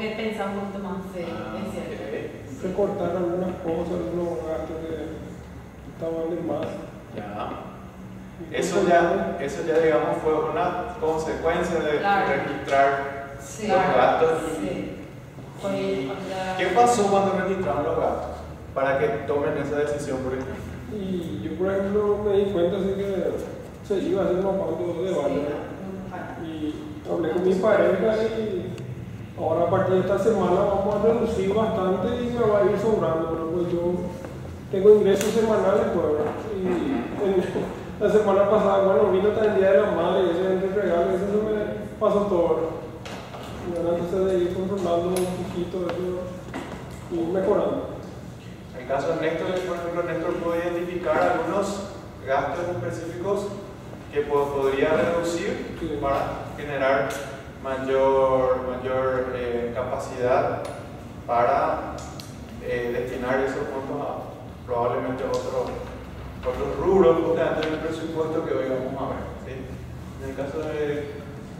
que pensar un poquito más, sí, es cierto. Okay. Recortar algunas cosas, algunos gastos que estaban de más. Ya. Eso ya digamos fue una consecuencia de registrar los gastos. Sí. ¿Qué pasó cuando registraron los gastos? Para que tomen esa decisión, por ejemplo. Y yo, por ejemplo, me di cuenta así que se iba haciendo un pacto de valor. Y hablé con mi pareja y ahora a partir de esta semana vamos a reducir bastante y me va a ir sobrando. Pero pues yo tengo ingresos semanales, pues. Y la semana pasada, bueno, vino hasta el Día de la Madre y ese entre regalos, eso se me pasó todo. Y ahora entonces de ir controlando un poquito eso y mejorando. En el caso de Néstor, por ejemplo, Néstor puede identificar algunos gastos específicos que podría reducir para generar mayor capacidad para destinar esos fondos a probablemente otros rubros justamente en el presupuesto que hoy vamos a ver. ¿Sí? En el caso de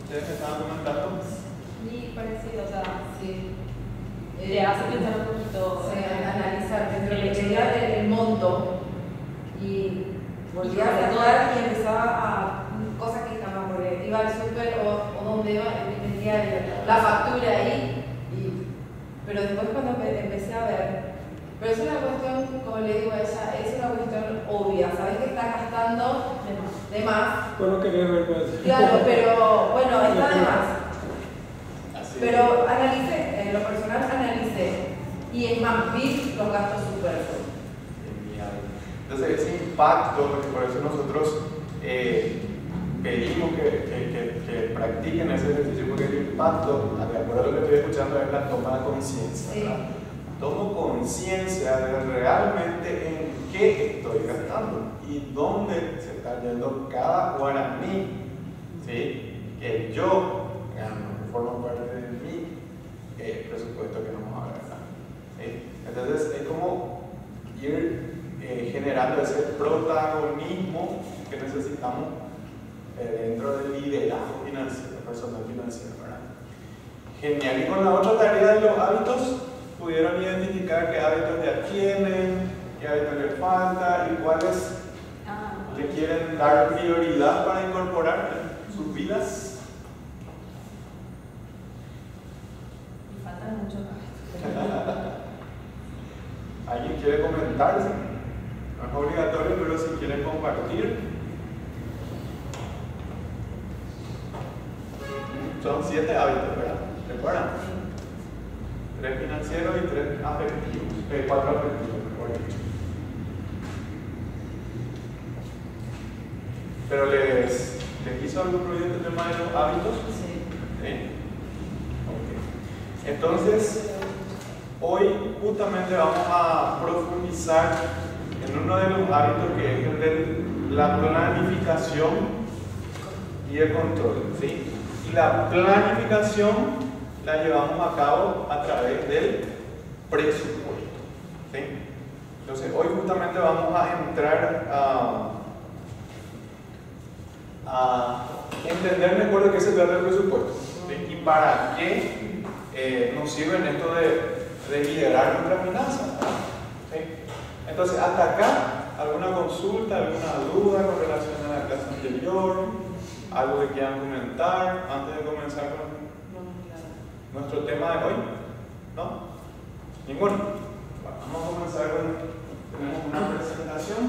ustedes que estaban comentando. Sí, parecido, o sea, sí. Le hace pensar un poquito, analizar dentro de la del monto y volvía a actuar y empezaba a cosas que estaban, porque iba al súper o donde iba y vendía la factura ahí, pero después cuando empecé a ver, pero es una cuestión, como le digo a ella, es una cuestión obvia, sabes que estás gastando de más. Bueno, quería ver pues. Claro, pero bueno, está de más. Así Pero analicé, en lo personal analicé, y es más, vi los gastos superfluos. Genial. Entonces ese impacto, por eso nosotros pedimos que practiquen ese ejercicio, porque el impacto, de acuerdo a lo que estoy escuchando, es la toma de conciencia. Sí. Tomo conciencia de realmente en qué estoy gastando y dónde se está yendo cada guaraní, ¿sí? Que yo gano, que forma parte de mi presupuesto que vamos a ver, ¿sí? Entonces es como ir generando ese protagonismo que necesitamos dentro del liderazgo financiero, personal financiero, ¿verdad? Genial. Y con la otra tarea de los hábitos, pudieron identificar qué hábitos ya tienen, qué hábitos les falta y cuáles le quieren dar prioridad para incorporar en sus vidas. Me faltan muchos hábitos. ¿Alguien quiere comentar? No es obligatorio, pero si quieren compartir. Son 7 hábitos, ¿verdad? ¿Recuerdan? 3 financieros y 3 afectivos. 4 afectivos, mejor dicho. ¿Pero les hizo algún ruido este tema de los hábitos? Sí. ¿Sí? Ok. Entonces, hoy justamente vamos a profundizar en uno de los hábitos que es el de la planificación y el control, ¿sí? Y la planificación la llevamos a cabo a través del presupuesto, ¿sí? Entonces hoy justamente vamos a entrar a entender mejor de qué se trata el presupuesto, ¿sí? Y para qué nos sirven esto de liderar nuestras finanzas, ¿sí? Entonces hasta acá, ¿alguna consulta, alguna duda con relación a la clase anterior? ¿Algo que quieran comentar antes de comenzar con nuestro tema de hoy? ¿No? ¿Ninguno? Bueno, vamos a comenzar tenemos una presentación.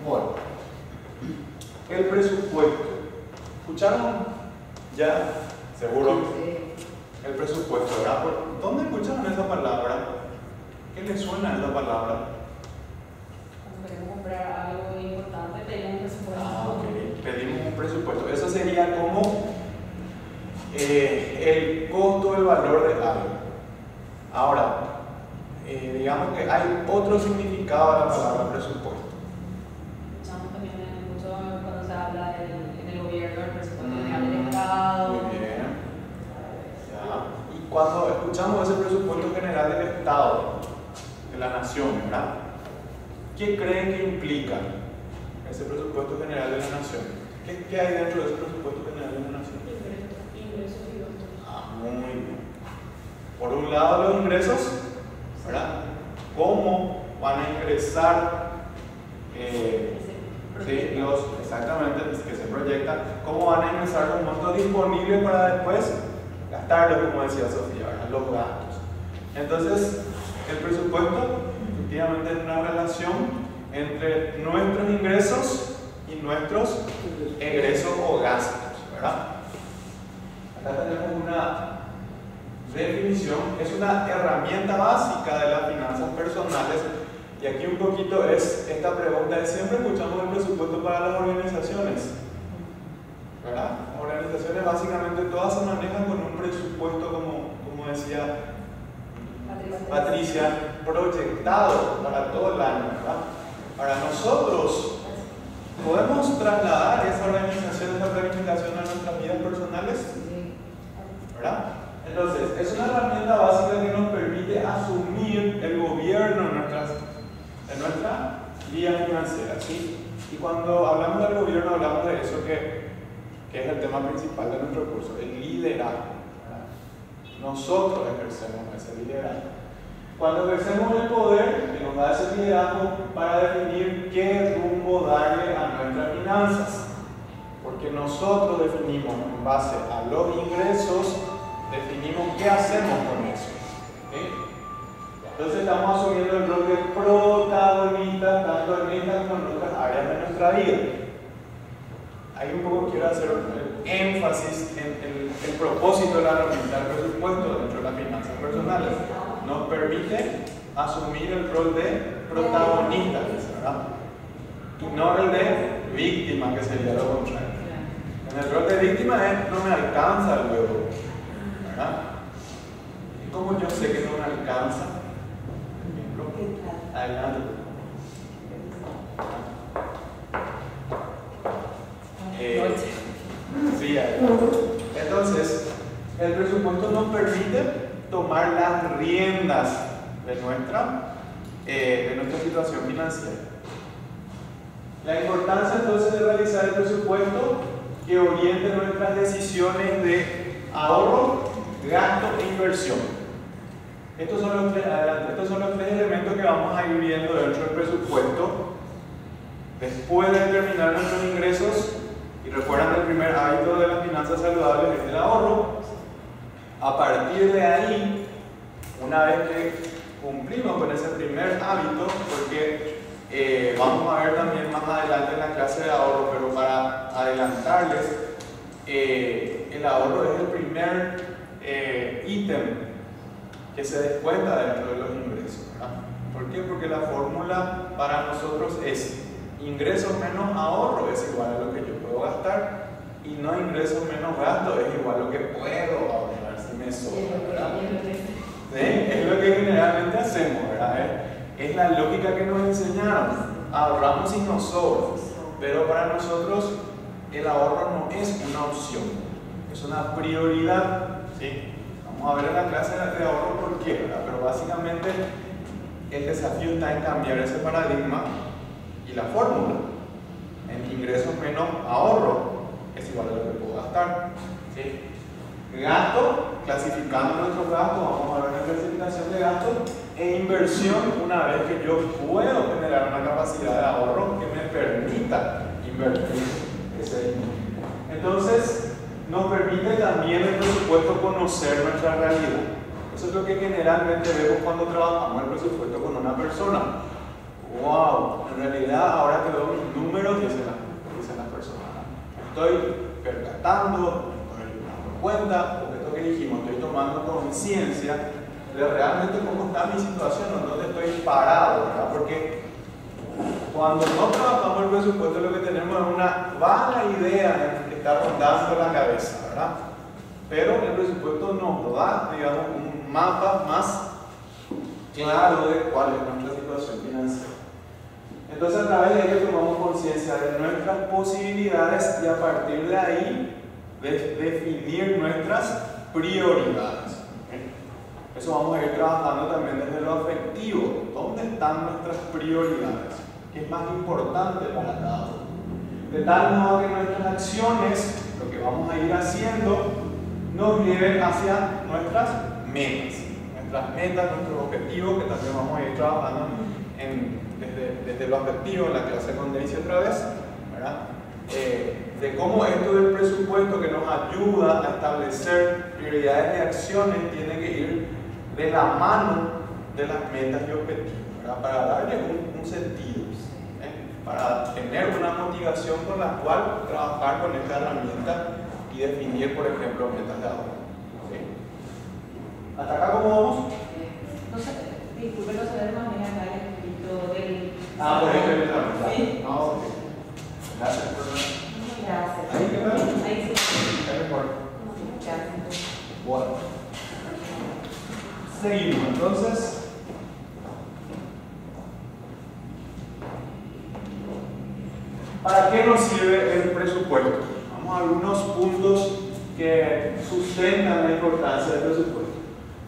Bueno, el presupuesto. ¿Escucharon ya? Seguro. El presupuesto, ¿verdad? ¿Dónde escucharon esa palabra? ¿Qué les suena esa palabra? Cuando queremos comprar algo importante, pedimos un presupuesto. Ok, pedimos un presupuesto. Eso sería como el costo, el valor de algo. Ahora, digamos que hay otro significado de la palabra presupuesto. Escuchamos también mucho cuando se habla en el gobierno del presupuesto general del Estado. Muy bien. Y cuando escuchamos ese presupuesto general del Estado, de la nación, ¿verdad? ¿qué creen que implica ese presupuesto general de la nación? ¿Qué hay dentro de ese presupuesto general de la nación? Ingresos y gastos. Muy bien. Por un lado, los ingresos, ¿verdad? ¿Cómo van a ingresar? Exactamente, que se proyecta, ¿cómo van a ingresar los montos disponibles para después gastarlos, como decía Sofía, ¿verdad? Los gastos? Entonces, el presupuesto efectivamente es una relación entre nuestros ingresos y nuestros egresos o gastos, ¿verdad? Acá tenemos una definición, es una herramienta básica de las finanzas personales. Y aquí un poquito es esta pregunta, siempre escuchamos el presupuesto para las organizaciones, ¿verdad? Las organizaciones básicamente todas se manejan con un presupuesto, como decía Patricia, proyectado para todo el año, ¿verdad? Para nosotros, ¿podemos trasladar esa organización, esa planificación a nuestras vidas personales? ¿Verdad? Entonces, es una herramienta básica que nos permite asumir el gobierno de nuestra vida financiera, ¿sí? Y cuando hablamos del gobierno, hablamos de eso que es el tema principal de nuestro curso, el liderazgo, ¿verdad? Nosotros ejercemos ese liderazgo. Cuando ejercemos el poder que nos da ese liderazgo para definir qué rumbo darle a nuestras finanzas, porque nosotros definimos en base a los ingresos, definimos qué hacemos con eso, ¿sí? Entonces estamos asumiendo el rol de protagonista tanto en esta como en otras áreas de nuestra vida. Ahí un poco quiero hacer énfasis en el propósito de la herramienta del presupuesto dentro de las finanzas personales. Nos permite asumir el rol de protagonista, ¿verdad? Y no el de víctima, que sería lo contrario. En el rol de víctima no me alcanza luego, ¿verdad? ¿Y cómo yo sé que no me alcanza? Adelante. Sí, entonces, el presupuesto nos permite tomar las riendas de nuestra situación financiera. La importancia entonces de realizar el presupuesto que oriente nuestras decisiones de ahorro, gasto e inversión. Estos son los tres elementos que vamos a ir viendo dentro del presupuesto. Después de determinar nuestros ingresos, y recuerdan el primer hábito de las finanzas saludables es el ahorro. A partir de ahí, una vez que cumplimos con ese primer hábito, porque vamos a ver también más adelante en la clase de ahorro, pero para adelantarles, el ahorro es el primer ítem que se descuenta dentro de los ingresos, ¿verdad? ¿Por qué? Porque la fórmula para nosotros es ingresos menos ahorro es igual a lo que yo puedo gastar, y no ingresos menos gasto es igual a lo que puedo ahorrar si me sobra, ¿verdad? ¿Sí? Es lo que generalmente hacemos, ¿verdad? Es la lógica que nos enseñaron. Ahorramos y nos sobra, pero para nosotros el ahorro no es una opción, es una prioridad, ¿sí? Vamos a ver en la clase de ahorro por qué, ¿verdad? Pero básicamente el desafío está en cambiar ese paradigma y la fórmula. En ingresos menos ahorro es igual a lo que puedo gastar, ¿sí? Gasto, clasificando nuestros gastos, vamos a ver la clasificación de gastos, e inversión, una vez que yo puedo generar una capacidad de ahorro que me permita invertir ese dinero. Entonces, nos permite también el presupuesto conocer nuestra realidad. Eso es lo que generalmente vemos cuando trabajamos el presupuesto con una persona. ¡Wow! En realidad, ahora que veo mis números, dicen las personas, estoy percatando, estoy dando cuenta, porque esto que dijimos, estoy tomando conciencia de realmente cómo está mi situación, en dónde estoy parado, ¿verdad? Porque cuando no trabajamos el presupuesto, lo que tenemos es una vaga idea que está rondando la cabeza, ¿verdad? Pero el presupuesto nos da, digamos, un mapa más claro de cuál es nuestra situación financiera. Entonces, a través de ello tomamos conciencia de nuestras posibilidades y a partir de ahí definir nuestras prioridades. Eso vamos a ir trabajando también desde lo afectivo. ¿Dónde están nuestras prioridades? qué es más importante para cada uno. De tal modo que nuestras acciones, lo que vamos a ir haciendo, nos lleven hacia nuestras metas, nuestros objetivos, que también vamos a ir trabajando desde los objetivos en la clase con Daisy otra vez, ¿verdad? De cómo esto del presupuesto que nos ayuda a establecer prioridades de acciones tiene que ir de la mano de las metas y objetivos, ¿verdad? Para darle un sentido, para tener una motivación con la cual trabajar con esta herramienta y definir, por ejemplo, metas de ahorro. ¿Sí? ¿Hasta acá cómo vamos? No sé, disculpe, no saber más bien acá el escrito del... Por ejemplo, sí. Ok. Gracias. Gracias. ¿Ahí qué tal? Ahí sí. Está mejor. Gracias. Bueno. Seguimos, entonces. ¿Para qué nos sirve el presupuesto? Vamos a algunos puntos que sustentan la importancia del presupuesto.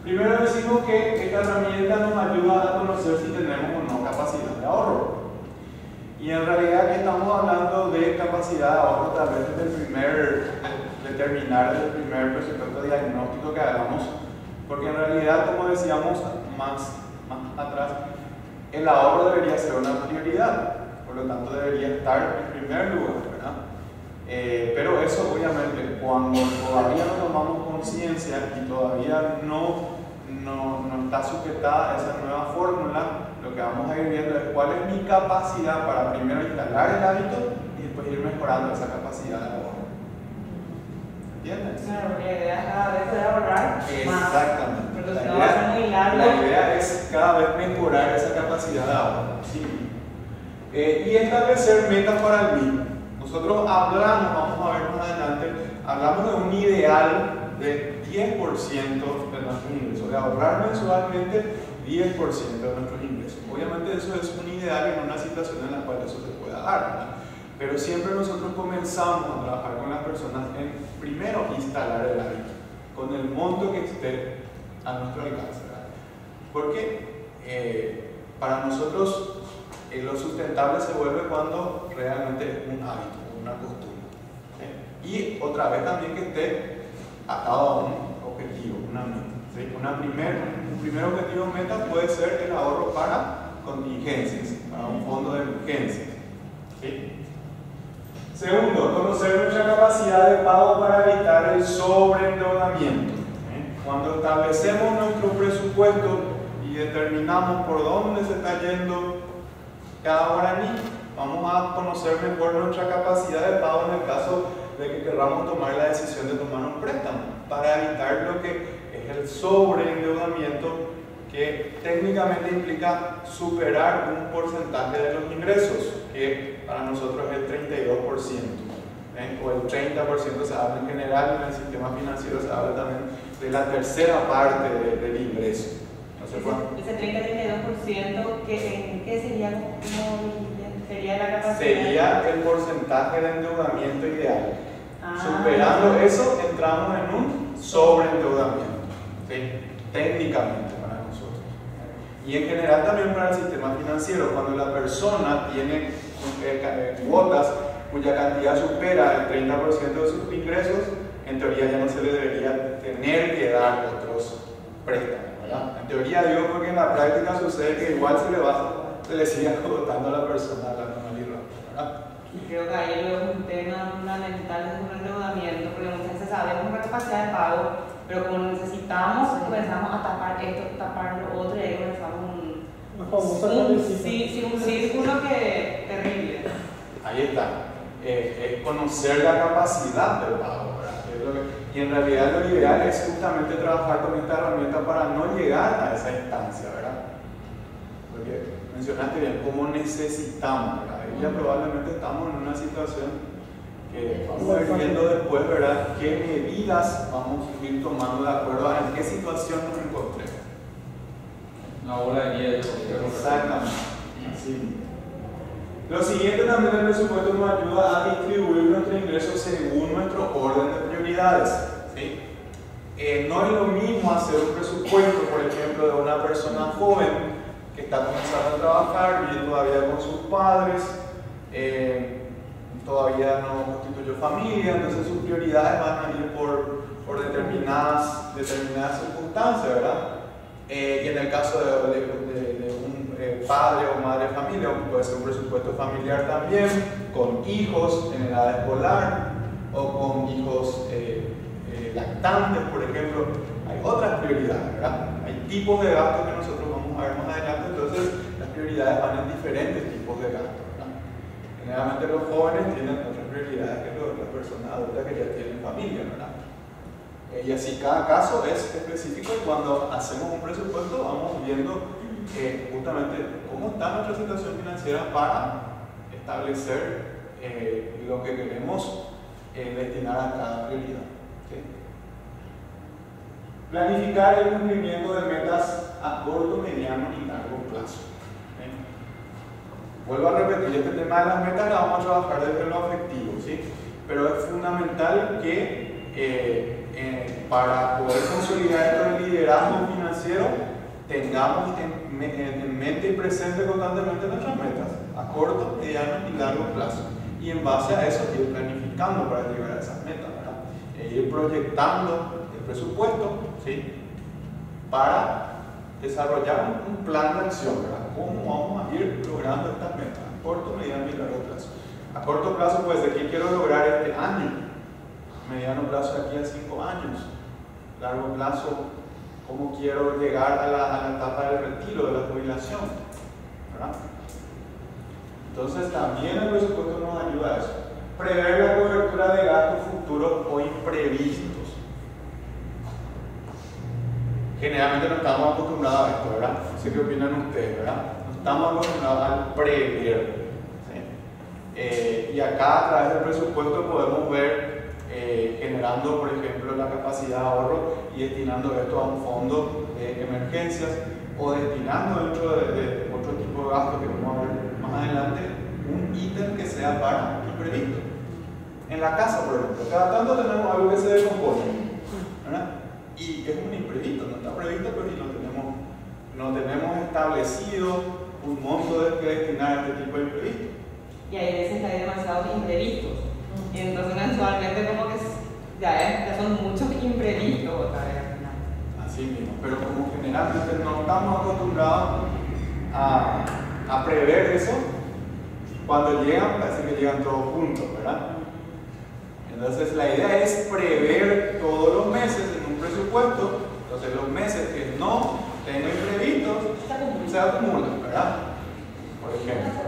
Primero decimos que esta herramienta nos ayuda a conocer si tenemos o no capacidad de ahorro. Y en realidad que estamos hablando de capacidad de ahorro tal vez determinar el primer presupuesto diagnóstico que hagamos, porque en realidad, como decíamos más atrás, el ahorro debería ser una prioridad, por lo tanto debería estar en primer lugar, ¿verdad? Pero eso obviamente cuando todavía no tomamos conciencia y todavía no está sujetada a esa nueva fórmula, lo que vamos a ir viendo es cuál es mi capacidad para primero instalar el hábito y después ir mejorando esa capacidad de ahorro. ¿Entiendes? Claro, la idea es cada vez poder ahorrar más. Exactamente. Porque si no va a ser muy largo. La idea es cada vez mejorar esa capacidad de ahorro. Sí. Y establecer metas para el mismo. Nosotros hablamos, vamos a ver más adelante, hablamos de un ideal de 10% de nuestros ingresos, de ahorrar mensualmente 10% de nuestros ingresos. Obviamente eso es un ideal en una situación en la cual eso se pueda dar, ¿verdad? Pero siempre nosotros comenzamos a trabajar con las personas en primero instalar el hábito, con el monto que esté a nuestro alcance, ¿verdad? Porque para nosotros lo sustentable se vuelve cuando realmente es un hábito, una costumbre. ¿Sí? Y otra vez también que esté atado a un objetivo, una meta. ¿Sí? Un primer objetivo meta puede ser el ahorro para contingencias, para un fondo de emergencias. ¿Sí? Segundo, conocer nuestra capacidad de pago para evitar el sobreendeudamiento. Cuando establecemos nuestro presupuesto y determinamos por dónde se está yendo cada guaraní, vamos a conocer mejor nuestra capacidad de pago en el caso de que queramos tomar la decisión de tomar un préstamo, para evitar lo que es el sobreendeudamiento, que técnicamente implica superar un porcentaje de los ingresos, que para nosotros es el 32%, o el 30% se habla en general, en el sistema financiero se habla también de la tercera parte del ingreso. No sé cuánto. Ese 30-32%, ¿qué sería? ¿Sería la capacidad? Sería el porcentaje de endeudamiento ideal. Superando eso, entramos en un sobreendeudamiento, ¿sí? Técnicamente para nosotros. Y en general también para el sistema financiero, cuando la persona tiene cuotas cuya cantidad supera el 30% de sus ingresos, en teoría ya no se le debería tener que dar otros préstamos, ¿verdad? En teoría digo porque en la práctica sucede que igual se le sigue agotando a la persona la normalidad, ¿verdad? Creo que ahí luego es un tema fundamental de un endeudamiento, porque muchas veces sabemos una capacidad de pago, pero como necesitamos, comenzamos a tapar esto, tapar lo otro, y ahí comenzamos un círculo que terrible. Ahí está. Es conocer la capacidad del pago, ¿verdad? Y en realidad lo ideal es justamente trabajar con esta herramienta para no llegar a esa instancia, ¿verdad? Porque mencionaste bien cómo necesitamos, ¿verdad? Y ya probablemente estamos en una situación que vamos a ir viendo después, ¿verdad? ¿Qué medidas vamos a ir tomando de acuerdo a en qué situación nos encontremos? Una bola de nieve. Exactamente. Así. Lo siguiente también el presupuesto nos ayuda a distribuir nuestros ingresos según nuestro orden de prioridades. ¿Sí? No es lo mismo hacer un presupuesto, por ejemplo, de una persona joven que está comenzando a trabajar, vive todavía con sus padres, todavía no constituyó familia, entonces sus prioridades van a ir por determinadas circunstancias, ¿verdad? Y en el caso de un padre o madre de familia, puede ser un presupuesto familiar también, con hijos en edad escolar o con hijos lactantes, por ejemplo. Hay otras prioridades, ¿verdad? Hay tipos de gastos que nosotros vamos a ver más adelante, entonces las prioridades van en diferentes tipos de gastos, ¿verdad? Generalmente los jóvenes tienen otras prioridades que las personas adultas que ya tienen familia, ¿verdad? Y así cada caso es específico y cuando hacemos un presupuesto vamos viendo justamente cómo está nuestra situación financiera para establecer lo que queremos destinar a cada prioridad. ¿Sí? Planificar el cumplimiento de metas a corto, mediano y largo plazo. ¿Sí? Vuelvo a repetir, este tema de las metas la vamos a trabajar desde lo afectivo, ¿sí? Pero es fundamental que para poder consolidar esto del liderazgo financiero tengamos en mente y presente constantemente nuestras metas a corto, mediano y largo plazo, y en base a eso ir planificando para llegar a esas metas, ¿verdad? Ir proyectando el presupuesto, ¿sí? Para desarrollar un plan de acción, ¿verdad? ¿Cómo vamos a ir logrando estas metas a corto, mediano y largo plazo? A corto plazo puede ser que quiero lograr este año, mediano plazo de aquí a 5 años, largo plazo, cómo quiero llegar a la etapa del retiro, de la jubilación, ¿verdad? Entonces también el presupuesto nos ayuda a eso. Prever la cobertura de gastos futuros o imprevistos. Generalmente no estamos acostumbrados a esto, ¿verdad? No sé qué opinan ustedes, ¿verdad? No estamos acostumbrados al prever, ¿sí? Y acá a través del presupuesto podemos ver generando, por ejemplo, la capacidad de ahorro y destinando esto a un fondo de emergencias o destinando dentro de otro tipo de gastos que vamos a ver más adelante un ítem que sea para imprevisto. En la casa, por ejemplo, cada tanto tenemos algo que se descompone, ¿verdad? Y es un imprevisto, no está previsto, pero si no tenemos establecido un monto de que destinar a este tipo de imprevistos. Y hay veces que hay demasiados imprevistos. Y entonces mensualmente como que ya son muchos imprevistos otra vez al final. Así mismo, pero como generalmente no estamos acostumbrados a prever eso, cuando llegan, parece que llegan todos juntos, ¿verdad? Entonces la idea es prever todos los meses en un presupuesto, entonces los meses que no tengan imprevistos se acumulan, ¿verdad? Por ejemplo.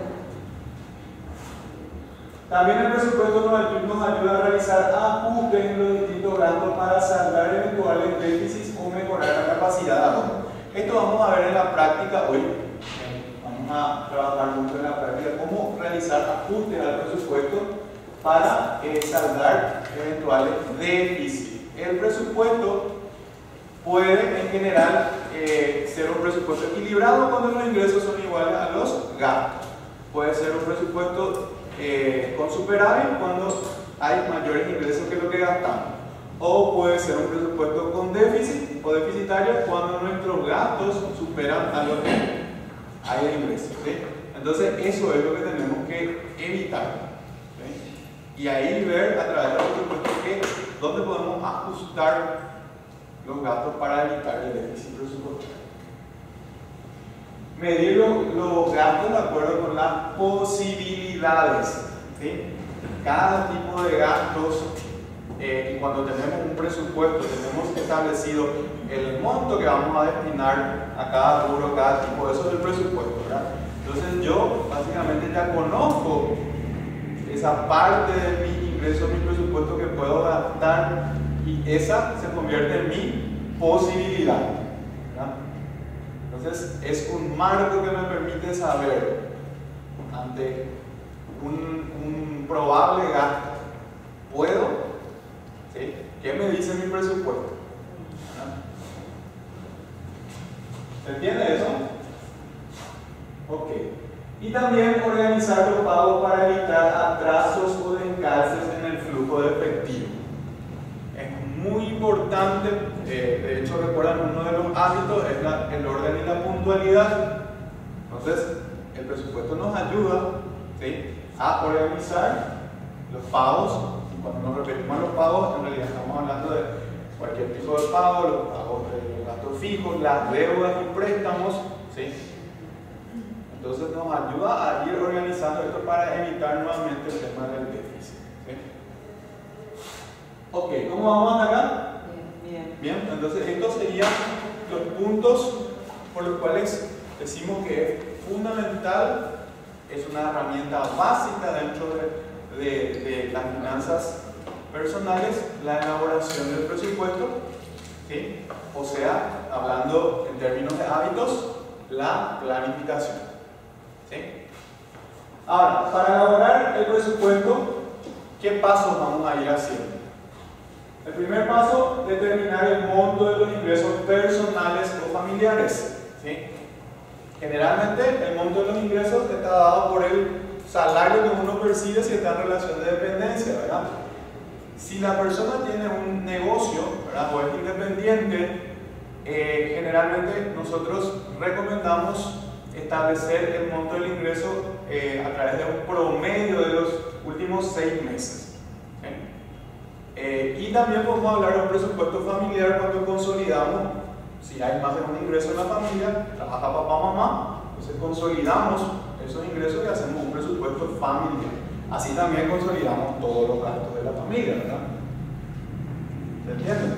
También el presupuesto nos ayuda a realizar ajustes en los distintos gastos para saldar eventuales déficits o mejorar la capacidad de ahorro. Esto vamos a ver en la práctica hoy. Vamos a trabajar mucho en la práctica cómo realizar ajustes al presupuesto para saldar eventuales déficits. El presupuesto puede en general ser un presupuesto equilibrado cuando los ingresos son iguales a los gastos. Puede ser un presupuesto con superávit cuando hay mayores ingresos que lo que gastamos, o puede ser un presupuesto con déficit o deficitario cuando nuestros gastos superan a lo que hay de ingresos, ¿sí? Entonces eso es lo que tenemos que evitar, ¿sí? Y ahí ver a través del presupuesto dónde podemos ajustar los gastos para evitar el déficit presupuestario. Medir los gastos de acuerdo con las posibilidades, ¿sí? Cada tipo de gastos, y cuando tenemos un presupuesto, tenemos establecido el monto que vamos a destinar a cada rubro, cada tipo, eso es el presupuesto, ¿verdad? Entonces yo básicamente ya conozco esa parte de mi ingreso, mi presupuesto que puedo gastar, y esa se convierte en mi posibilidad, ¿verdad? Entonces es un marco que me permite saber ante un probable gasto, ¿puedo? ¿Sí? ¿Qué me dice mi presupuesto? ¿Verdad? ¿Se entiende eso? Ok. Y también organizar los pagos para evitar atrasos o descalces en el flujo de efectivo. Es muy importante, de hecho recuerdan uno de los hábitos es el orden y la puntualidad. Entonces, el presupuesto nos ayuda, ¿sí?, a organizar los pagos. Y cuando nos repetimos los pagos, en realidad estamos hablando de cualquier tipo de pago, los pagos de los gastos fijos, las deudas y préstamos, ¿sí? Entonces nos ayuda a ir organizando esto para evitar nuevamente el tema del déficit, ¿sí? Ok, ¿cómo vamos hasta acá? Bien, entonces estos serían los puntos por los cuales decimos que es fundamental, es una herramienta básica dentro de las finanzas personales, la elaboración del presupuesto, ¿sí? O sea, hablando en términos de hábitos, la planificación, ¿sí? Ahora, para elaborar el presupuesto, ¿qué pasos vamos a ir haciendo? El primer paso, determinar el monto de los ingresos personales o familiares, ¿sí? Generalmente el monto de los ingresos está dado por el salario que uno percibe si está en relación de dependencia, ¿verdad? Si la persona tiene un negocio, ¿verdad?, o es independiente, generalmente nosotros recomendamos establecer el monto del ingreso a través de un promedio de los últimos 6 meses. Y también podemos hablar de un presupuesto familiar cuando consolidamos, si hay más de un ingreso en la familia, trabaja papá, mamá, entonces consolidamos esos ingresos y hacemos un presupuesto familiar. Así también consolidamos todos los gastos de la familia, ¿verdad? ¿Se entiende?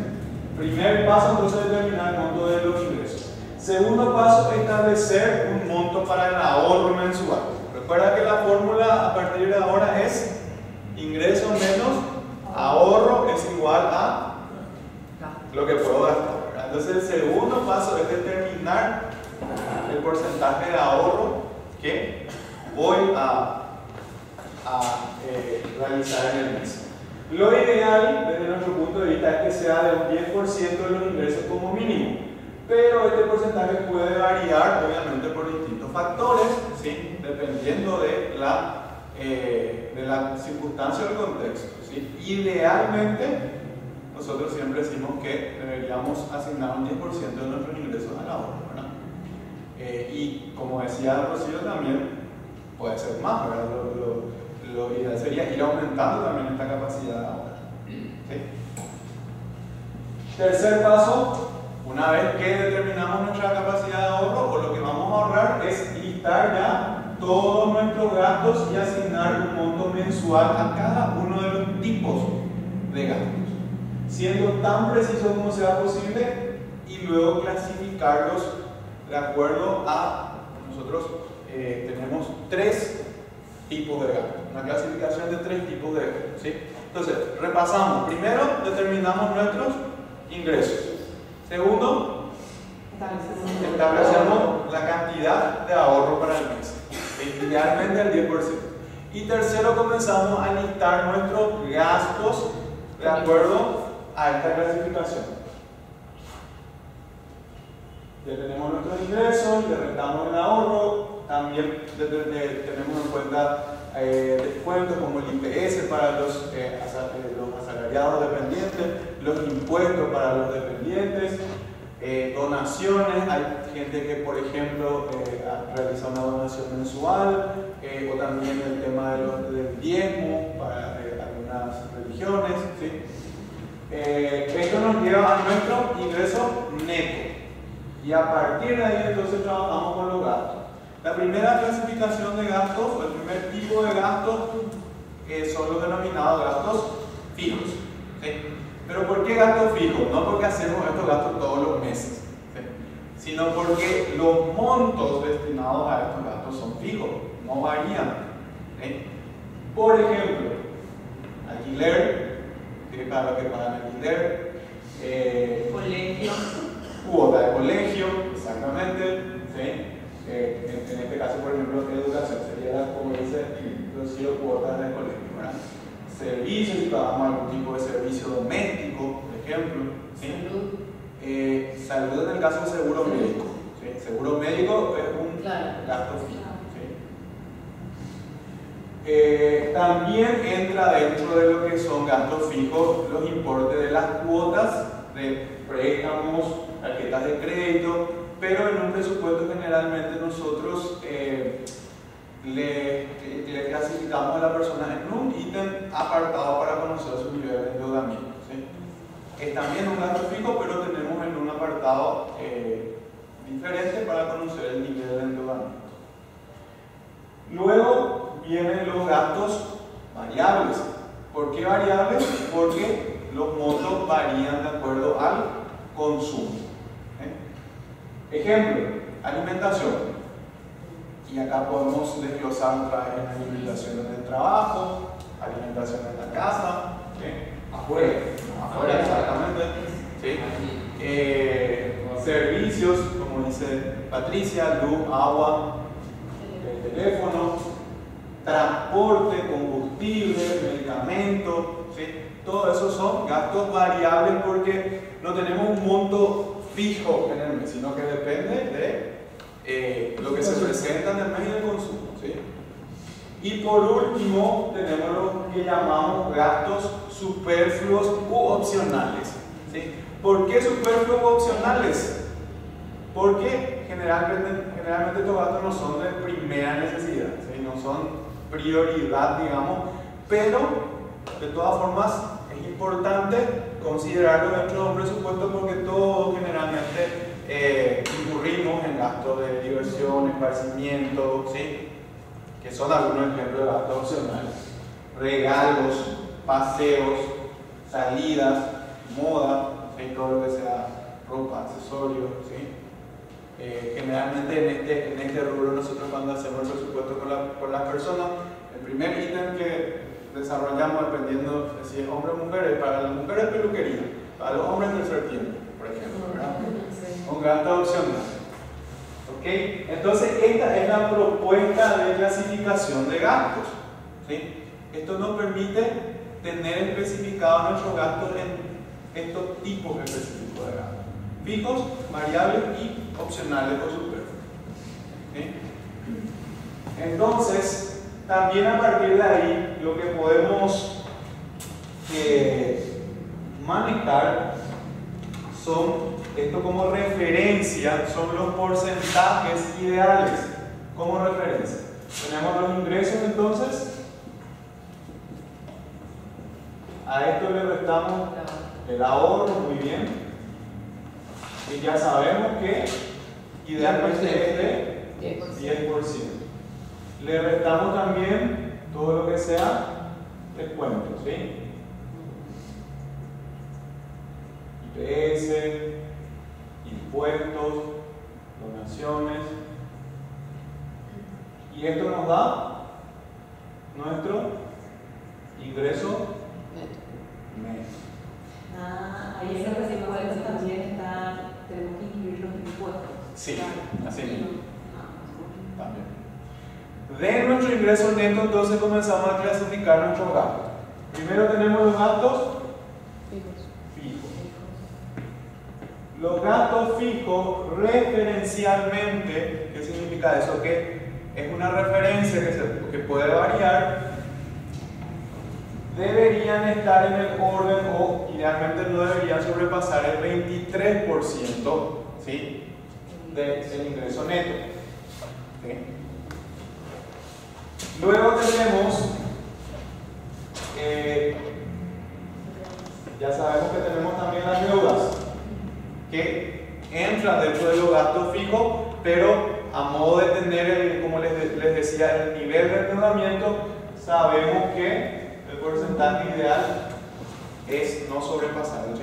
Primer paso, entonces, determinar el monto de los ingresos. Segundo paso, establecer un monto para el ahorro mensual. Recuerda que la fórmula a partir de ahora es ingreso menos ahorro es igual a lo que puedo gastar, ¿verdad? Entonces el segundo paso es determinar el porcentaje de ahorro que voy a realizar en el mes. Lo ideal, desde nuestro punto de vista, es que sea de un 10% de los ingresos como mínimo, pero este porcentaje puede variar, obviamente, por distintos factores, ¿sí?, dependiendo de la circunstancia o el contexto, ¿sí? Idealmente, nosotros siempre decimos que deberíamos asignar un 10% de nuestros ingresos al ahorro, ¿verdad? Y como decía Rocío, también puede ser más, ¿verdad? Lo ideal sería ir aumentando también esta capacidad de ahorro, ¿sí? Tercer paso, una vez que determinamos nuestra capacidad de ahorro, o lo que vamos a ahorrar es listar ya todos nuestros gastos y asignar un monto mensual a cada uno de los tipos de gastos, siendo tan preciso como sea posible, y luego clasificarlos de acuerdo a, nosotros tenemos 3 tipos de gastos, una clasificación de 3 tipos de gastos, ¿sí? Entonces, repasamos. Primero, determinamos nuestros ingresos. Segundo, establecemos la cantidad de ahorro para el mes, idealmente el 10%. Y tercero, comenzamos a listar nuestros gastos de acuerdo a esta clasificación. Ya tenemos nuestros ingresos, le restamos el ahorro, también tenemos en cuenta descuentos como el IPS para los asalariados dependientes, los impuestos para los dependientes, donaciones. Hay gente que, por ejemplo, realiza una donación mensual, o también el tema del diezmo para algunas religiones, ¿sí? Esto nos lleva a nuestro ingreso neto, y a partir de ahí entonces trabajamos con los gastos. La primera clasificación de gastos, o el primer tipo de gastos, son los denominados gastos fijos, ¿sí? Pero ¿por qué gastos fijos? No porque hacemos estos gastos todos los meses, ¿sí?, sino porque los montos destinados a estos gastos son fijos, no varían, ¿sí? Por ejemplo, alquiler, para los que pagan alquiler, colegio, cuota de colegio, exactamente, ¿sí? En este caso, por ejemplo, educación sería, como dice Rocío, cuotas de colegio, ¿verdad? Servicios, si pagamos algún tipo de servicio doméstico, por ejemplo, ¿sí? Salud en el caso de seguro médico, ¿sí? Seguro médico es un gasto fijo, ¿sí? También entra dentro de lo que son gastos fijos los importes de las cuotas de préstamos, tarjetas de crédito, pero en un presupuesto generalmente nosotros le clasificamos a la persona en un ítem apartado para conocer su nivel de endeudamiento, ¿sí? Es también un gasto fijo, pero tenemos en un apartado diferente para conocer el nivel de endeudamiento. Luego vienen los gastos variables. ¿Por qué variables? Porque los montos varían de acuerdo al consumo. Ejemplo, alimentación. Y acá podemos desglosar otra vez en alimentación en el trabajo, alimentación en la casa, afuera exactamente, ¿sí? Servicios, como dice Patricia, luz, agua, teléfono, transporte, combustible, medicamentos, ¿sí? Todo eso son gastos variables porque no tenemos un monto fijo en el mes, sino que depende de lo que se presenta en el mes y el consumo, ¿sí? Y por último tenemos lo que llamamos gastos superfluos u opcionales, ¿sí? ¿Por qué superfluos u opcionales? Porque generalmente estos gastos no son de primera necesidad, ¿sí? No son prioridad, digamos, pero de todas formas es importante considerarlo dentro de un presupuesto porque todos generalmente incurrimos en gastos de diversión, esparcimiento, ¿sí? Que son algunos ejemplos de gastos opcionales. Regalos, paseos, salidas, moda, ¿sí? Todo lo que sea ropa, accesorios, ¿sí? Generalmente en este rubro nosotros cuando hacemos el presupuesto con las personas, el primer ítem que desarrollamos dependiendo de si es hombre o mujer, para las mujeres peluquería, para los hombres tercer tiempo, por ejemplo, ¿verdad? Un gasto opcional. ¿Ok? Entonces esta es la propuesta de clasificación de gastos, ¿sí? Esto nos permite tener especificados nuestros gastos en estos tipos específicos de gastos: fijos, variables y opcionales o superfluos. ¿Sí? Entonces, también a partir de ahí, lo que podemos manejar son, esto como referencia, son los porcentajes ideales como referencia. Tenemos los ingresos, entonces, a esto le restamos el ahorro, muy bien. Y ya sabemos que idealmente es de 10%. Le restamos también todo lo que sea descuentos, ¿sí? IPS, impuestos, donaciones. Y esto nos da nuestro ingreso neto. Ahí ese presupuesto también está, tenemos que incluir los impuestos. Sí, así mismo. También. De nuestro ingreso neto, entonces comenzamos a clasificar nuestros gastos. Primero tenemos los gastos fijos. Los gastos fijos referencialmente, ¿qué significa eso? Que es una referencia que puede variar. Deberían estar en el orden o idealmente no deberían sobrepasar el 23%, ¿sí? Del ingreso neto. ¿Sí? Luego tenemos, ya sabemos que tenemos también las deudas, que entran dentro de los gastos fijos, pero a modo de tener, como les decía, el nivel de endeudamiento, sabemos que el porcentaje ideal es no sobrepasar el 32%.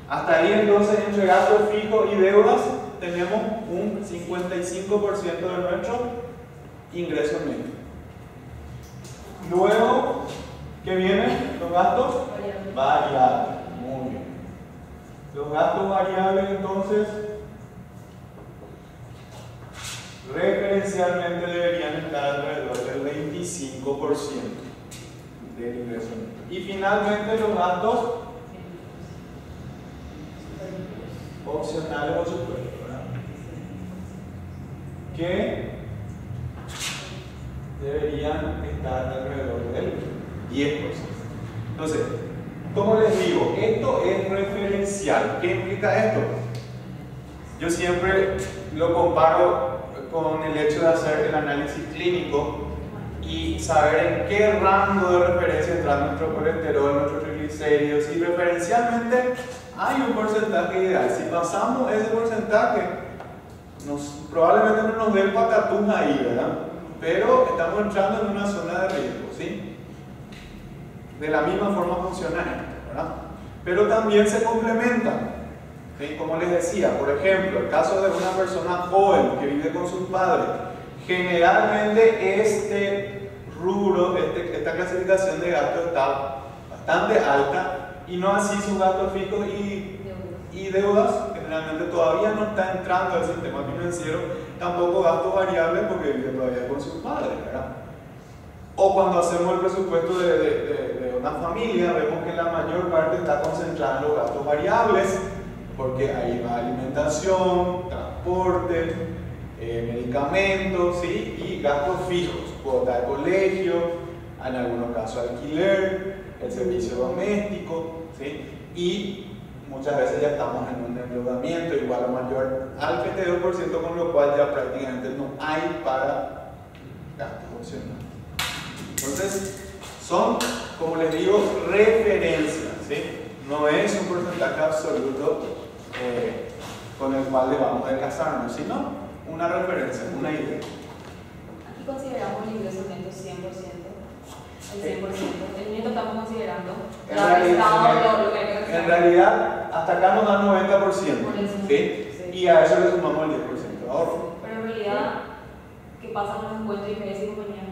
Hasta ahí entonces entre gastos fijos y deudas tenemos un 55% de nuestro ingreso neto. Luego, ¿qué vienen? Los gastos variables. Muy bien. Los gastos variables entonces referencialmente deberían estar alrededor del 25% del ingreso neto. Y finalmente los gastos opcionales o superfluos, que deberían estar alrededor del 10%. Entonces, como les digo, esto es referencial. ¿Qué implica esto? yo siempre lo comparo con el hecho de hacer el análisis clínico y saber en qué rango de referencia entra nuestro colesterol, nuestros triglicéridos, y referencialmente hay un porcentaje ideal. Si pasamos ese porcentaje, probablemente no nos dé el patatús ahí, ¿verdad? Pero estamos entrando en una zona de riesgo, ¿sí? De la misma forma funciona esto, ¿verdad? Pero también se complementan, ¿sí? Como les decía, por ejemplo, el caso de una persona joven que vive con sus padres, generalmente este rubro, esta clasificación de gastos está bastante alta, y no así sus gastos fijos y deudas, generalmente todavía no está entrando al sistema financiero, tampoco gastos variables porque vive todavía con sus padres, ¿verdad? O cuando hacemos el presupuesto de una familia, vemos que la mayor parte está concentrada en los gastos variables, porque ahí va alimentación, transporte, medicamentos, ¿sí? Y gastos fijos, cuota de colegio, en algunos casos alquiler, el servicio doméstico, ¿sí? Y muchas veces ya estamos en un endeudamiento igual o mayor al 22%, con lo cual ya prácticamente no hay para gastos opcionales. Entonces, son, como les digo, referencias, ¿sí? No es un porcentaje absoluto con el cual debamos de casarnos, sino una referencia, una idea. Aquí consideramos el ingreso neto 100%, el 100%. El neto estamos considerando en realidad, hasta acá nos da 90%, ¿sí? Y a eso le sumamos el 10% de ahorro. Pero en realidad, ¿qué pasa con los encuentros de IPS y compañía?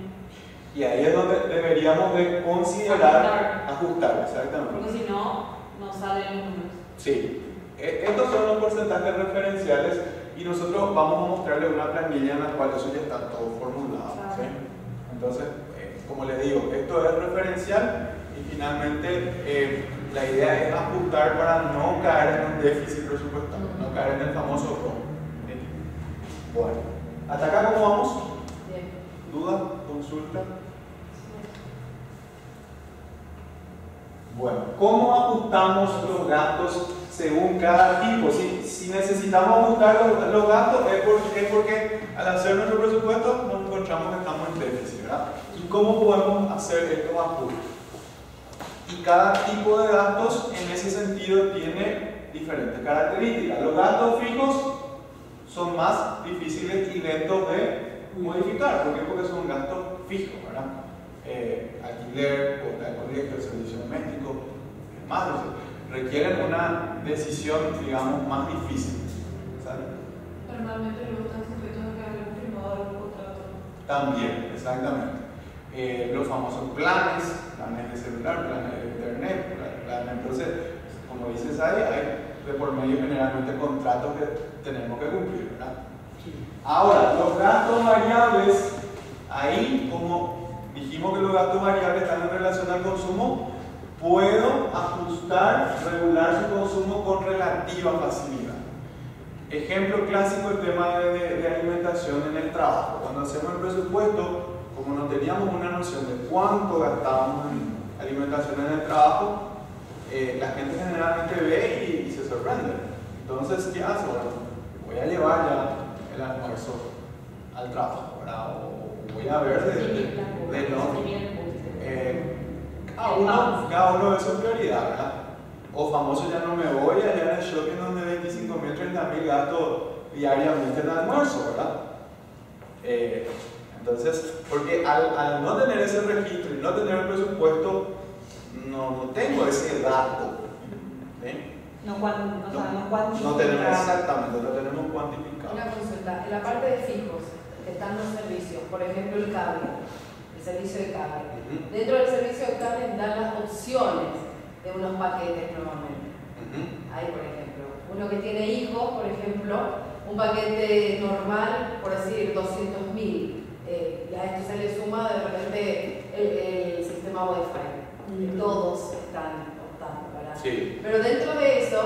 Y ahí es donde deberíamos de considerar ajustar, exactamente. Porque si no, no salen los números. Sí, estos son los porcentajes referenciales y nosotros vamos a mostrarles una planilla en la cual eso ya está todo formulado, ¿sí? Entonces, como les digo, esto es referencial y finalmente la idea es ajustar para no caer en un déficit presupuestario, no caer en el famoso ROM. ¿Sí? Bueno, ¿hasta acá cómo vamos? Bien. ¿Duda? ¿Consulta? Bueno, ¿cómo ajustamos los gastos según cada tipo? Si necesitamos ajustar los gastos es porque al hacer nuestro presupuesto nos encontramos que estamos en déficit, ¿verdad? ¿Y cómo podemos hacer estos ajustes? Y cada tipo de gastos en ese sentido tiene diferentes características. Los gastos fijos son más difíciles y lentos de modificar. ¿Por qué? Porque son gastos fijos, ¿verdad? Alquiler, cuota de colegio, servicio doméstico, demás, requieren una decisión, digamos, más difícil. ¿Sabes? Normalmente luego están sujetos a que haya un firmado de un contrato. También, exactamente. Los famosos planes de celular, planes de internet, planes. Entonces, como dices ahí, hay de por medio generalmente contratos que tenemos que cumplir, ¿verdad? Ahora, los gastos variables, ahí como dijimos que los gastos variables están en relación al consumo, puedo ajustar, regular su consumo con relativa facilidad. Ejemplo clásico, el tema de alimentación en el trabajo. Cuando hacemos el presupuesto, como no teníamos una noción de cuánto gastábamos en alimentación en el trabajo, la gente generalmente ve y se sorprende. Entonces, ¿qué hace? Bueno, voy a llevar ya el almuerzo al trabajo, ¿verdad? O voy a ver de cada uno ve su prioridad, ¿verdad? O famoso, ya no me voy allá en el shopping donde 25.000, 30.000 gasto diariamente en almuerzo, ¿verdad? Entonces, porque al no tener ese registro y no tener el presupuesto, no tengo ese dato. ¿Sí? No sabemos cuántificar. No tenemos exactamente, no tenemos cuantificado. Una consulta, en la parte de fijos están los servicios, por ejemplo el cable, el servicio de cable. Dentro del servicio de cable dan las opciones de unos paquetes normalmente. Hay, por ejemplo, uno que tiene hijos, por ejemplo, un paquete normal, por decir 200.000. Y a esto se le suma de repente el sistema Wi-Fi. Todos están optando, ¿verdad? Sí. Pero dentro de eso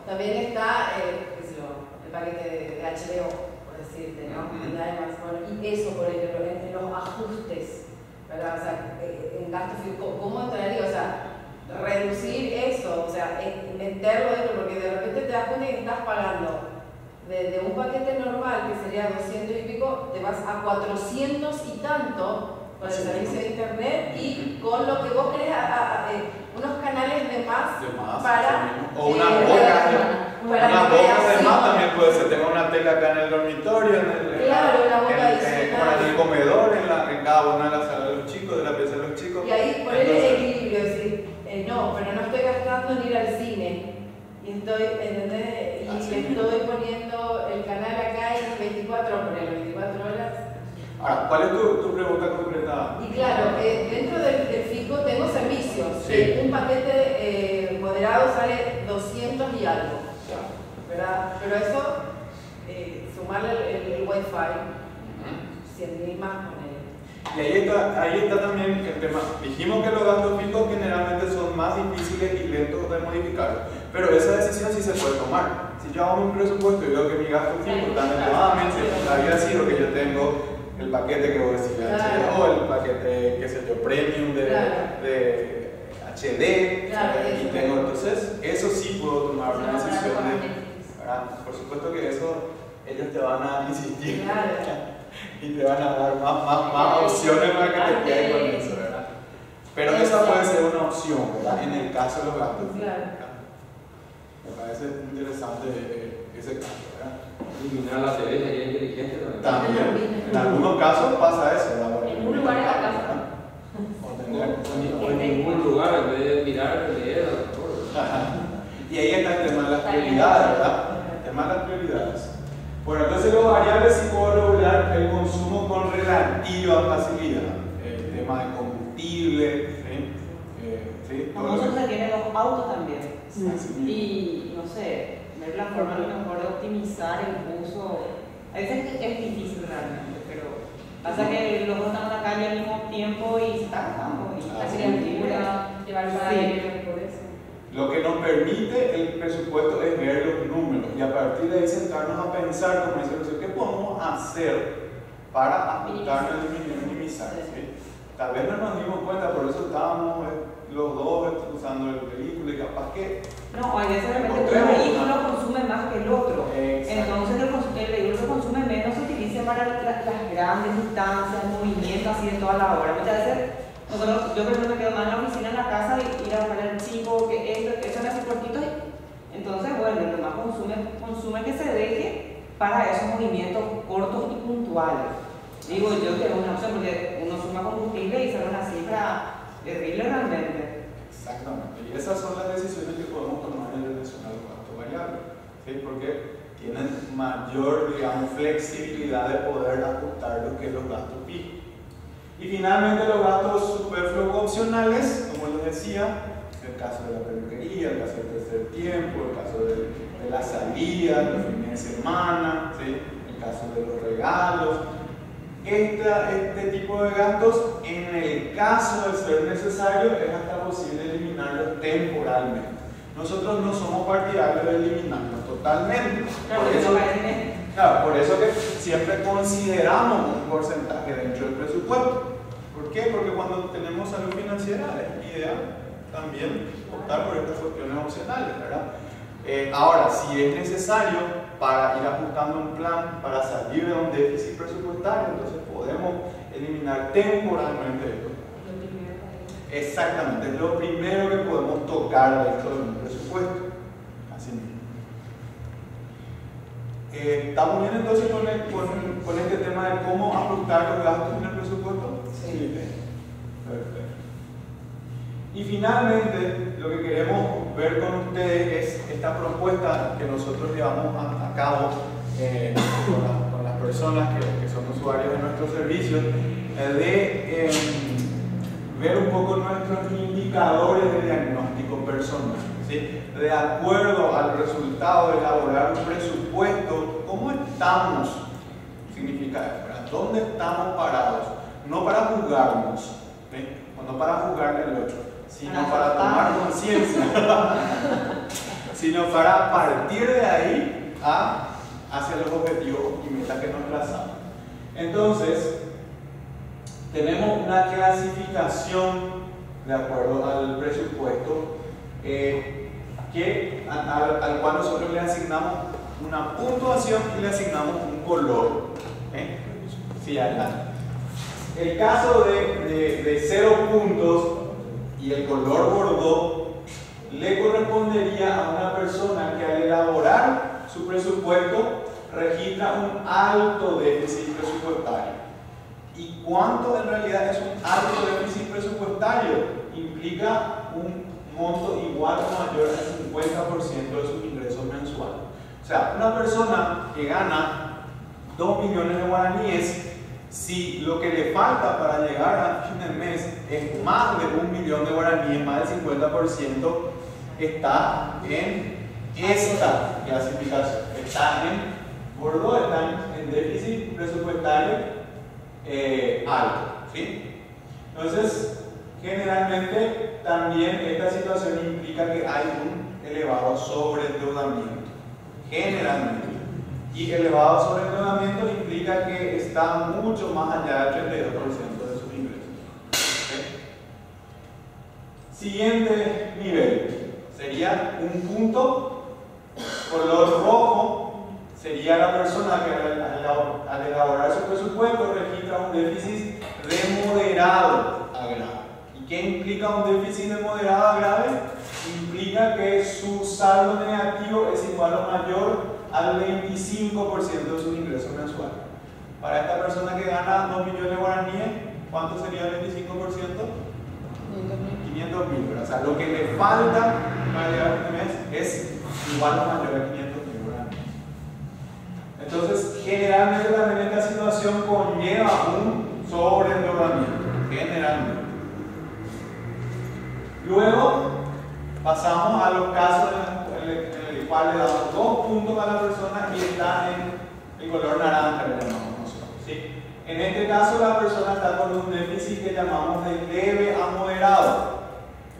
también está el paquete de HBO, por decirte, ¿no? Y además, bueno, y eso, por ejemplo, entre los ajustes, ¿verdad? O sea, en gasto fijo, ¿cómo entraría? O sea, reducir eso, o sea, meterlo dentro, porque de repente te das cuenta que estás pagando de un paquete normal, que sería 200 y pico, te vas a 400 y tanto con el servicio de internet y con lo que vos querés, unos canales de más para... O una boca de más también puede ser. Tengo una tela acá en el dormitorio, una boca adicional. En el comedor, en cada una de las salas de los chicos, de la pieza de los chicos. Y ahí poner el equilibrio, es decir, no, pero no estoy gastando en ir al cine. Y estoy, ¿entendés? Y le estoy poniendo el canal acá y 24 horas. Ahora, ¿cuál es tu pregunta concreta? Y claro, dentro del fijo tengo servicios. Sí. Un paquete moderado sale 200 y algo, ¿verdad? Pero eso, sumarle el Wi-Fi, 100.000 más con él. Y ahí está también el tema. Dijimos que los gastos fijos generalmente son más difíciles y lentos de modificar, pero esa decisión sí se puede tomar. Si yo hago mi presupuesto y veo que mi gasto fijo tan elevadamente había sido que yo tengo el paquete que voy a decir o el paquete, qué sé yo, premium de HD, y tengo, entonces eso sí puedo tomar una decisión ¿verdad? Por supuesto que eso ellos te van a insistir y te van a dar más opciones para que te quedes con eso, ¿verdad? Pero esa puede ser una opción, ¿verdad? En el caso de los gastos. Me parece interesante ese caso, ¿verdad? Eliminar la TV sería inteligente también. En algunos casos pasa eso, ¿verdad? En un lugar de la casa. O en ningún lugar, en vez de mirar, leer, y ahí está el tema de las prioridades, ¿verdad? El tema de las prioridades. Bueno, entonces los variables sí puedo regular el consumo con relativa facilidad. El tema de combustible, ¿sí? Como eso se tiene los autos también. Y no sé, ver la forma a lo mejor de optimizar el uso. A veces es difícil realmente, pero pasa que los dos están en la calle al mismo tiempo y se están gastando. La criatura, llevar para por eso. Lo que nos permite el presupuesto es ver los números y a partir de ahí sentarnos a pensar, como dice Lucio, ¿qué podemos hacer para ajustarnos y minimizar? ¿Sí? Tal vez no nos dimos cuenta, por eso estábamos los dos usando el vehículo y capaz que... No, hay veces realmente un vehículo consume más que el otro. Entonces el vehículo que consume menos se utiliza para las grandes distancias, movimientos así de toda la hora. Muchas veces yo por ejemplo me quedo más en la oficina, en la casa, y ir a buscar al chico, que eso me hace cortito. Entonces, bueno, lo más consume que se deje para esos movimientos cortos y puntuales. Digo yo que es una opción porque uno suma combustible y sale una cifra terrible realmente. Exactamente, y esas son las decisiones que podemos tomar en relación a los gastos variables, ¿sí? Porque tienen mayor, digamos, flexibilidad de poder ajustar lo que es los gastos fijos. Y finalmente los gastos superfluos opcionales, como les decía, el caso de la peluquería, el caso del tercer tiempo, el caso de la salida, los fines de semana, ¿sí? El caso de los regalos. Este tipo de gastos, en el caso de ser necesario, es hasta posible eliminarlos temporalmente. Nosotros no somos partidarios de eliminarlos totalmente. Por eso que siempre consideramos un porcentaje dentro del presupuesto. ¿Por qué? Porque cuando tenemos salud financiera es ideal también optar por estas cuestiones opcionales, ¿verdad? Ahora, si es necesario para ir ajustando un plan para salir de un déficit presupuestario, entonces podemos eliminar temporalmente esto. Exactamente, es lo primero que podemos tocar dentro de un presupuesto. Así mismo. ¿Estamos bien entonces con este tema de cómo ajustar los gastos en el presupuesto? Sí. Perfecto. Y finalmente, lo que queremos ver con ustedes es esta propuesta que nosotros llevamos a cabo con las personas que son usuarios de nuestros servicios, de ver un poco nuestros indicadores de diagnóstico personal, ¿sí? De acuerdo al resultado de elaborar un presupuesto, ¿cómo estamos? Significa eso, ¿dónde estamos parados? No para juzgarnos, ¿sí? O no para juzgarle al otro, sino para tomar conciencia, sino para partir de ahí hacia los objetivos y metas que nos trazamos. Entonces, tenemos una clasificación de acuerdo al presupuesto al cual nosotros le asignamos una puntuación y le asignamos un color. Sí, el caso de 0 puntos y el color bordó le correspondería a una persona que al elaborar su presupuesto registra un alto déficit presupuestario. ¿Y cuánto en realidad es un alto déficit presupuestario? Implica un monto igual o mayor al 50% de sus ingresos mensuales. O sea, una persona que gana 2 millones de guaraníes, si lo que le falta para llegar al fin del mes es más de 1 millón de guaraníes, más del 50%, está en esta clasificación. Está en bordo, está en déficit presupuestario alto. ¿Sí? Entonces, generalmente también esta situación implica que hay un elevado sobreendeudamiento. Generalmente. Y elevado sobreendeudamiento implica que está mucho más allá del 32% de sus ingresos. ¿Okay? Siguiente nivel sería un punto color rojo. Sería la persona que al elaborar su presupuesto registra un déficit de moderado a grave. ¿Y qué implica un déficit de moderado a grave? Implica que su saldo negativo es igual o mayor al 25% de sus ingresos mensuales. Para esta persona que gana 2 millones de guaraníes, ¿cuánto sería el 25%? 500.000. O sea, lo que le falta para llegar a este mes es igual o mayor a 500.000 guaraníes. Entonces, generalmente también esta situación conlleva un sobreendeudamiento. Generalmente. Luego, pasamos a los casos en el cual le damos 2 puntos a la persona y está en el color naranja, le llamamos nosotros. ¿Sí? En este caso, la persona está con un déficit que llamamos de leve a moderado.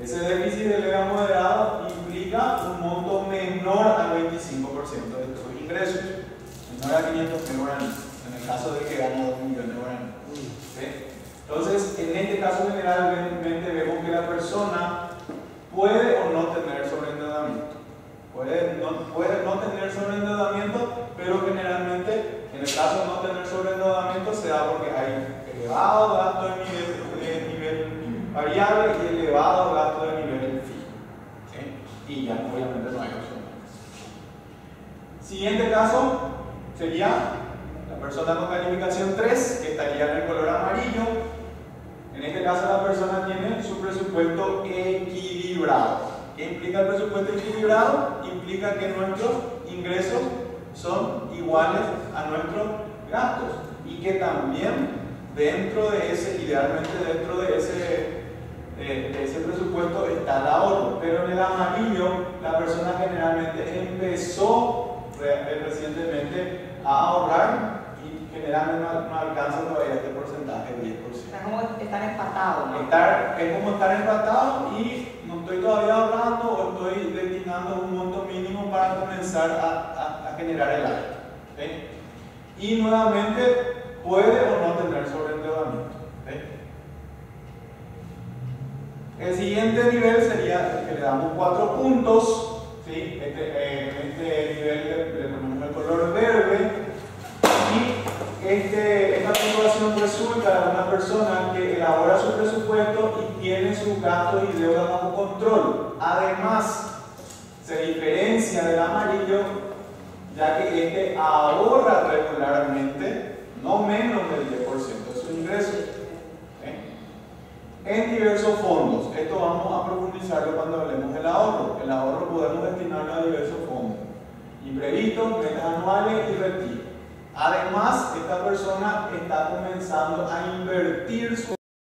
Ese déficit de leve a moderado implica un monto menor al 25% de sus ingresos, menor a 500.000 guaraníes, en el caso de que gane 2 millones de guaraníes. ¿Sí? Entonces, en este caso generalmente vemos que la persona puede o no tener sobreendeudamiento. Puede no tener sobreendeudamiento, pero generalmente en el caso de no tener sobreendeudamiento se da porque hay elevado gasto de nivel variable y elevado gasto de nivel fijo. ¿Sí? Y ya obviamente no hay opción. Siguiente caso sería la persona con calificación 3, que estaría en el color amarillo. En este caso la persona tiene su presupuesto equilibrado. ¿Qué implica el presupuesto equilibrado? Implica que nuestros ingresos son iguales a nuestros gastos y que también dentro de ese, idealmente dentro de ese presupuesto está el ahorro. Pero en el amarillo la persona generalmente empezó recientemente a ahorrar y generalmente no alcanza todavía este porcentaje de 10%. Es como estar empatados, ¿no? Es como estar empatados y no estoy todavía ahorrando o estoy destinando un monto mínimo para comenzar a generar el ahorro. ¿Okay? Y nuevamente puede o no tener sobreendeudamiento. ¿Okay? El siguiente nivel sería el que le damos 4 puntos. ¿Sí? En este nivel le ponemos el color verde. Y esta puntuación resulta de una persona que elabora su presupuesto y tiene sus gastos y deudas bajo control. Además, se diferencia del amarillo, ya que este ahorra regularmente no menos del 10% de sus ingresos. En diversos fondos. Esto vamos a profundizarlo cuando hablemos del ahorro. El ahorro podemos destinarlo a diversos fondos: imprevistos, metas anuales y retiro. Además, esta persona está comenzando a invertir su